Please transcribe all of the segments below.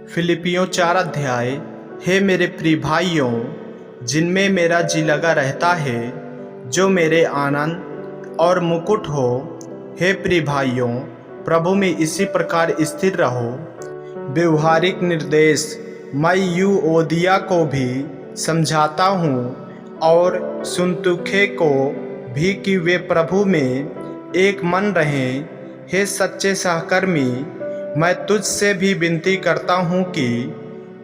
फिलिपियों 4 अध्याय। हे मेरे प्रिय भाइयों, जिनमें मेरा जी लगा रहता है, जो मेरे आनंद और मुकुट हो, हे प्रिय भाइयों, प्रभु में इसी प्रकार स्थिर रहो। व्यवहारिक निर्देश मैं यूओदिया को भी समझाता हूँ और सुन्तुखे को भी कि वे प्रभु में एक मन रहें। हे सच्चे सहकर्मी, मैं तुझसे भी विनती करता हूँ कि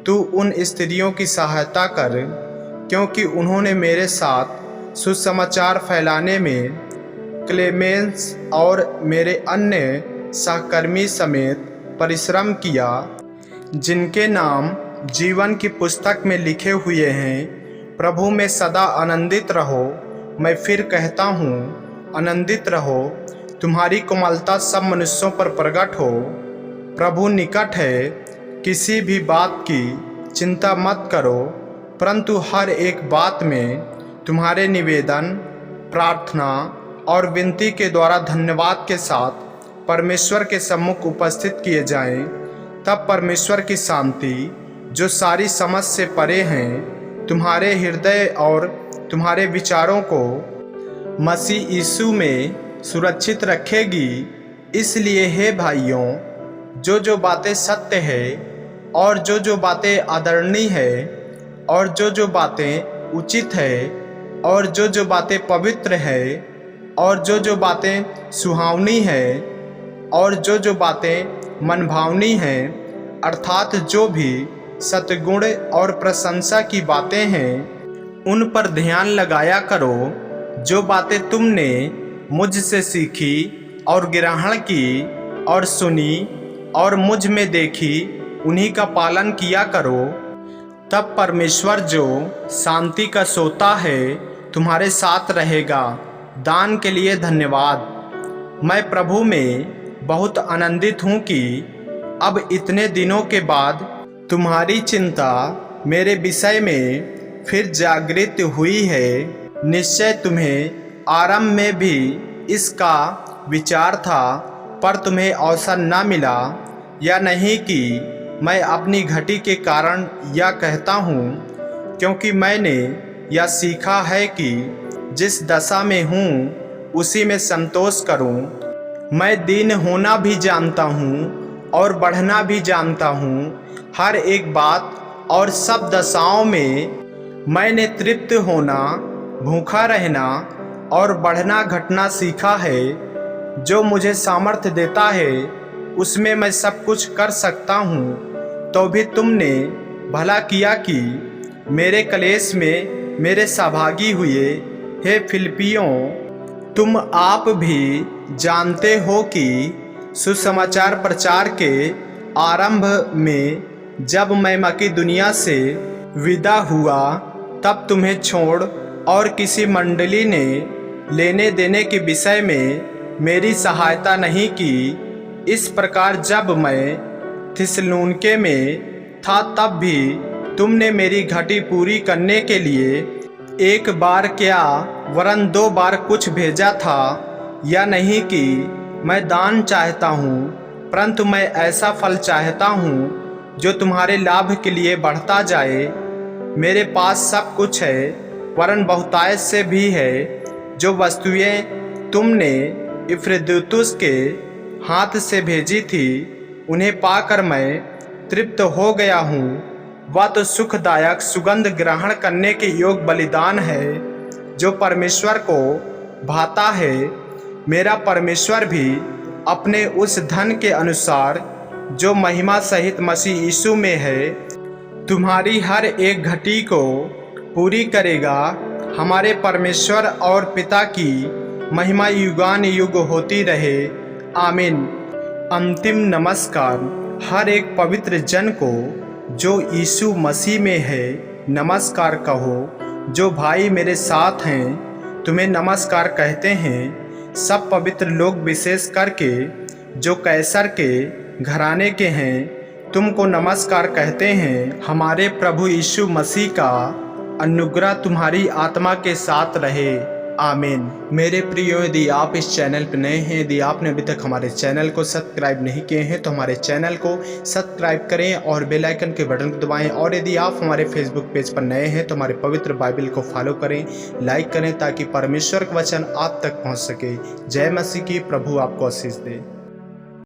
तू उन स्त्रियों की सहायता कर, क्योंकि उन्होंने मेरे साथ सुसमाचार फैलाने में क्लेमेंस और मेरे अन्य सहकर्मी समेत परिश्रम किया, जिनके नाम जीवन की पुस्तक में लिखे हुए हैं। प्रभु में सदा आनंदित रहो। मैं फिर कहता हूँ, आनंदित रहो। तुम्हारी कोमलता सब मनुष्यों पर प्रकट हो। प्रभु निकट है। किसी भी बात की चिंता मत करो, परंतु हर एक बात में तुम्हारे निवेदन, प्रार्थना और विनती के द्वारा धन्यवाद के साथ परमेश्वर के सम्मुख उपस्थित किए जाएं। तब परमेश्वर की शांति, जो सारी समझ से परे हैं, तुम्हारे हृदय और तुम्हारे विचारों को मसीह यीशु में सुरक्षित रखेगी। इसलिए हे भाइयों, जो बातें सत्य है और जो बातें आदरणीय है और जो बातें उचित है और जो बातें पवित्र है और जो बातें सुहावनी है और जो बातें मनभावनी हैं, अर्थात जो भी सद्गुण और प्रशंसा की बातें हैं, उन पर ध्यान लगाया करो। जो बातें तुमने मुझसे सीखी और ग्रहण की और सुनी और मुझ में देखी, उन्हीं का पालन किया करो। तब परमेश्वर, जो शांति का सोता है, तुम्हारे साथ रहेगा। दान के लिए धन्यवाद। मैं प्रभु में बहुत आनंदित हूँ कि अब इतने दिनों के बाद तुम्हारी चिंता मेरे विषय में फिर जागृत हुई है। निश्चय तुम्हें आरंभ में भी इसका विचार था, पर तुम्हें अवसर न मिला। या नहीं कि मैं अपनी घटी के कारण यह कहता हूँ, क्योंकि मैंने यह सीखा है कि जिस दशा में हूँ उसी में संतोष करूँ। मैं दीन होना भी जानता हूँ और बढ़ना भी जानता हूँ। हर एक बात और सब दशाओं में मैंने तृप्त होना, भूखा रहना और बढ़ना घटना सीखा है। जो मुझे सामर्थ्य देता है, उसमें मैं सब कुछ कर सकता हूँ। तो भी तुमने भला किया कि मेरे क्लेश में मेरे सहभागी हुए। हे फिलिपियों, तुम आप भी जानते हो कि सुसमाचार प्रचार के आरंभ में जब मैं मकिदुनिया से विदा हुआ, तब तुम्हें छोड़ और किसी मंडली ने लेने देने के विषय में मेरी सहायता नहीं की। इस प्रकार जब मैं थिस्सलुनीके में था, तब भी तुमने मेरी घटी पूरी करने के लिए एक बार क्या वरन 2 बार कुछ भेजा था। या नहीं कि मैं दान चाहता हूँ, परंतु मैं ऐसा फल चाहता हूँ जो तुम्हारे लाभ के लिए बढ़ता जाए। मेरे पास सब कुछ है, वरन बहुतायत से भी है। जो वस्तुएं तुमने इफ्रितुस के हाथ से भेजी थी, उन्हें पाकर मैं तृप्त हो गया हूँ। वह तो सुखदायक सुगंध ग्रहण करने के योग बलिदान है, जो परमेश्वर को भाता है। मेरा परमेश्वर भी अपने उस धन के अनुसार जो महिमा सहित मसीह यीशु में है, तुम्हारी हर एक घटी को पूरी करेगा। हमारे परमेश्वर और पिता की महिमा युगान युग होती रहे। आमीन। अंतिम नमस्कार। हर एक पवित्र जन को जो यीशु मसीह में है नमस्कार कहो। जो भाई मेरे साथ हैं तुम्हें नमस्कार कहते हैं। सब पवित्र लोग, विशेष करके जो कैसर के घराने के हैं, तुमको नमस्कार कहते हैं। हमारे प्रभु यीशु मसीह का अनुग्रह तुम्हारी आत्मा के साथ रहे। आमीन। मेरे प्रियो, यदि आप इस चैनल पर नए हैं, यदि आपने अभी तक हमारे चैनल को सब्सक्राइब नहीं किए हैं तो हमारे चैनल को सब्सक्राइब करें और बेल आइकन के बटन को दबाएं। और यदि आप हमारे फेसबुक पेज पर नए हैं तो हमारे पवित्र बाइबल को फॉलो करें, लाइक करें, ताकि परमेश्वर का वचन आप तक पहुंच सके। जय मसीह की। प्रभु आपको आशीष दे।